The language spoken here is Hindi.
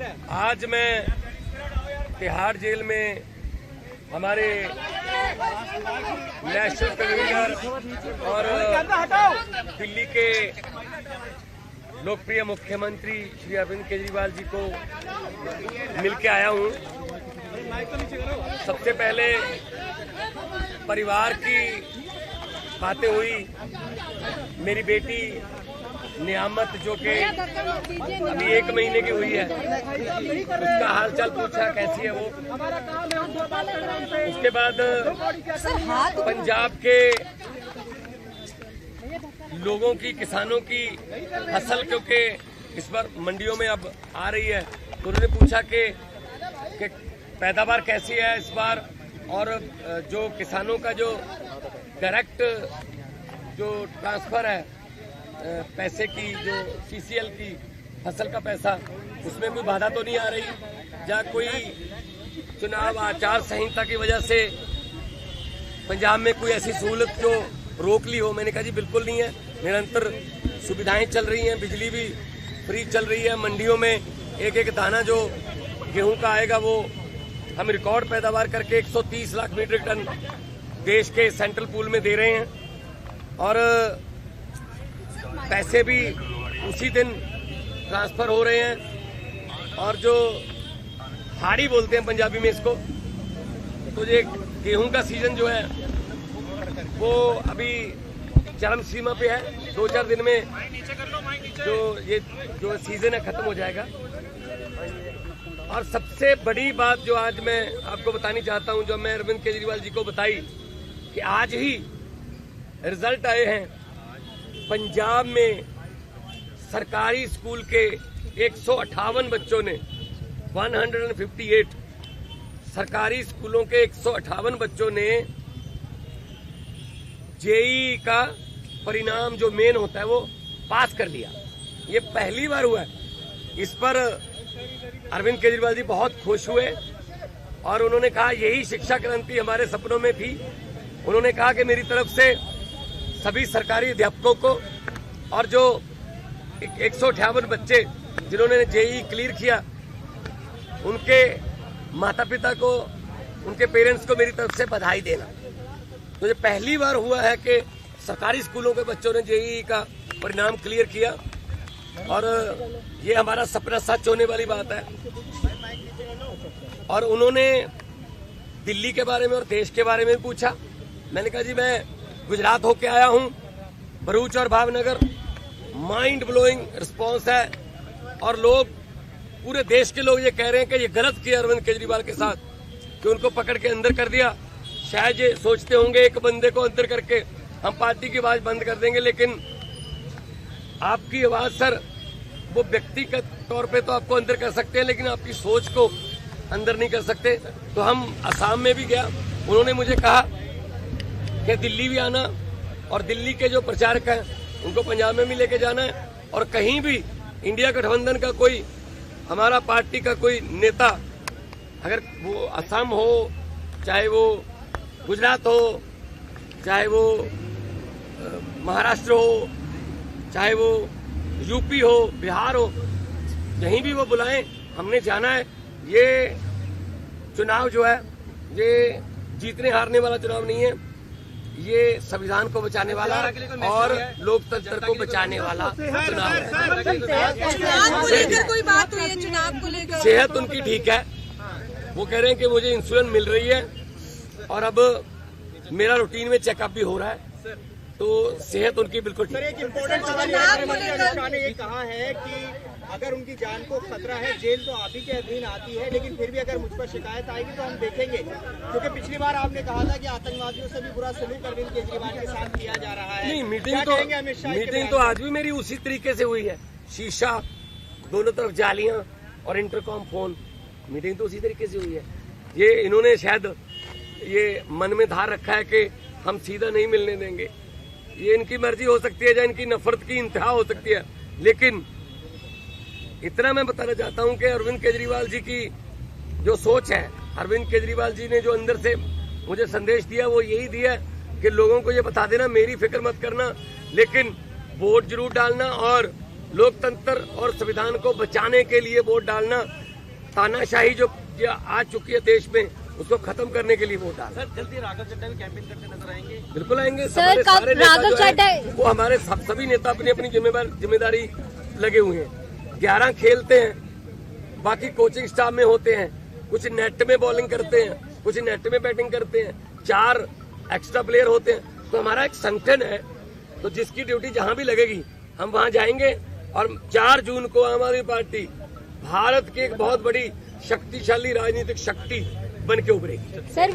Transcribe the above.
आज मैं तिहाड़ जेल में हमारे नेशनल कन्वीनर और दिल्ली के लोकप्रिय मुख्यमंत्री श्री अरविंद केजरीवाल जी को मिलके आया हूं। सबसे पहले परिवार की बातें हुई। मेरी बेटी नियामत जो कि अभी 1 महीने की हुई है, उसका हालचाल पूछा कैसी है वो। उसके बाद पंजाब के लोगों की, किसानों की फसल क्योंकि इस बार मंडियों में अब आ रही है, तो उन्होंने पूछा कि पैदावार कैसी है इस बार, और जो किसानों का जो डायरेक्ट जो ट्रांसफर है पैसे की, जो सीसीएल की फसल का पैसा, उसमें कोई बाधा तो नहीं आ रही, या कोई चुनाव आचार संहिता की वजह से पंजाब में कोई ऐसी सहूलत जो रोक ली हो। मैंने कहा जी बिल्कुल नहीं है, निरंतर सुविधाएं चल रही हैं, बिजली भी फ्री चल रही है। मंडियों में एक एक दाना जो गेहूं का आएगा वो हम रिकॉर्ड पैदावार करके 130 लाख मीट्रिक टन देश के सेंट्रल पूल में दे रहे हैं, और पैसे भी उसी दिन ट्रांसफर हो रहे हैं। और जो हाड़ी बोलते हैं पंजाबी में इसको, तो ये गेहूं का सीजन जो है वो अभी चरम सीमा पे है। 2-4 दिन में जो सीजन है खत्म हो जाएगा। और सबसे बड़ी बात जो आज मैं आपको बतानी चाहता हूं, जो मैं अरविंद केजरीवाल जी को बताई, कि आज ही रिजल्ट आए हैं पंजाब में सरकारी स्कूल के 158 बच्चों ने, 158 सरकारी स्कूलों के 158 बच्चों ने जेईई का परिणाम जो मेन होता है वो पास कर लिया। ये पहली बार हुआ है। इस पर अरविंद केजरीवाल जी बहुत खुश हुए और उन्होंने कहा यही शिक्षा क्रांति हमारे सपनों में थी। उन्होंने कहा कि मेरी तरफ से सभी सरकारी अध्यापकों को और जो 158 बच्चे जिन्होंने जेईई क्लियर किया, उनके माता पिता को, उनके पेरेंट्स को मेरी तरफ से बधाई देना। तो ये पहली बार हुआ है कि सरकारी स्कूलों के बच्चों ने जेईई का परिणाम क्लियर किया, और ये हमारा सपना सच होने वाली बात है। और उन्होंने दिल्ली के बारे में और देश के बारे में पूछा। मैंने कहा जी मैं गुजरात होके आया हूं, भरूच और भावनगर, माइंड ब्लोइंग रिस्पांस है, और लोग, पूरे देश के लोग ये कह रहे हैं कि ये गलत किया अरविंद केजरीवाल के साथ कि उनको पकड़ के अंदर कर दिया। शायद ये सोचते होंगे एक बंदे को अंदर करके हम पार्टी की आवाज बंद कर देंगे, लेकिन आपकी आवाज सर, वो व्यक्तिगत तौर पे तो आपको अंदर कर सकते हैं, लेकिन आपकी सोच को अंदर नहीं कर सकते। तो हम असम में भी गया, उन्होंने मुझे कहा कि दिल्ली भी आना, और दिल्ली के जो प्रचारक हैं उनको पंजाब में भी लेके जाना है, और कहीं भी इंडिया गठबंधन का कोई, हमारा पार्टी का कोई नेता, अगर वो असम हो, चाहे वो गुजरात हो, चाहे वो महाराष्ट्र हो, चाहे वो यूपी हो, बिहार हो, कहीं भी वो बुलाएं, हमने जाना है। ये चुनाव जो है ये जीतने हारने वाला चुनाव नहीं है, ये संविधान को बचाने वाला और लोकतंत्र को बचाने वाला चुनाव है। चुनाव को लेकर कोई बात हुई है? चुनाव को लेकर सेहत उनकी ठीक है, वो कह रहे हैं कि मुझे इंसुलिन मिल रही है, और अब मेरा रूटीन में चेकअप भी हो रहा है, तो सेहत उनकी बिल्कुल ठीक है। एक इम्पोर्टेंट सवाल शाह ने ये कहा है कि अगर उनकी जान को खतरा है, जेल तो आप ही के अधीन आती है, लेकिन फिर भी अगर मुझ पर शिकायत आएगी तो हम देखेंगे, क्योंकि पिछली बार आपने कहा था कि आतंकवादियों से भी बुरा सलूक अरविंद केजरीवाल के साथ किया जा रहा है। नहीं, मीटिंग तो आज भी मेरी उसी तरीके से हुई है। शीशा, दोनों तरफ जालियां और इंटरकॉम फोन, मीटिंग तो उसी तरीके से हुई है। ये इन्होंने शायद ये मन में धार रखा है कि हम सीधा नहीं मिलने देंगे। ये इनकी मर्जी हो सकती है, या इनकी नफरत की इंतहा हो सकती है, लेकिन इतना मैं बताना चाहता हूं कि अरविंद केजरीवाल जी की जो सोच है, अरविंद केजरीवाल जी ने जो अंदर से मुझे संदेश दिया वो यही दिया कि लोगों को ये बता देना मेरी फिक्र मत करना, लेकिन वोट जरूर डालना और लोकतंत्र और संविधान को बचाने के लिए वोट डालना। तानाशाही जो आ चुकी है देश में, उसको खत्म करने के लिए वोट डाल। सर जल्दी राघव चड्ढा भी कैंपेन करते नजर आएंगे? बिल्कुल आएंगे। सर, हमारे कब सारे नेता राघव जो हैं, चड्ढा- वो हमारे सभी नेता अपनी अपनी जिम्मेदारी लगे हुए हैं। 11 खेलते हैं, बाकी कोचिंग स्टाफ में होते हैं, कुछ नेट में बॉलिंग करते हैं, कुछ नेट में बैटिंग करते हैं, 4 एक्स्ट्रा प्लेयर होते हैं। तो हमारा एक संगठन है, तो जिसकी ड्यूटी जहां भी लगेगी हम वहां जाएंगे। और 4 जून को आम आदमी पार्टी भारत की एक बहुत बड़ी शक्तिशाली राजनीतिक शक्ति बन के उभरेगी। सर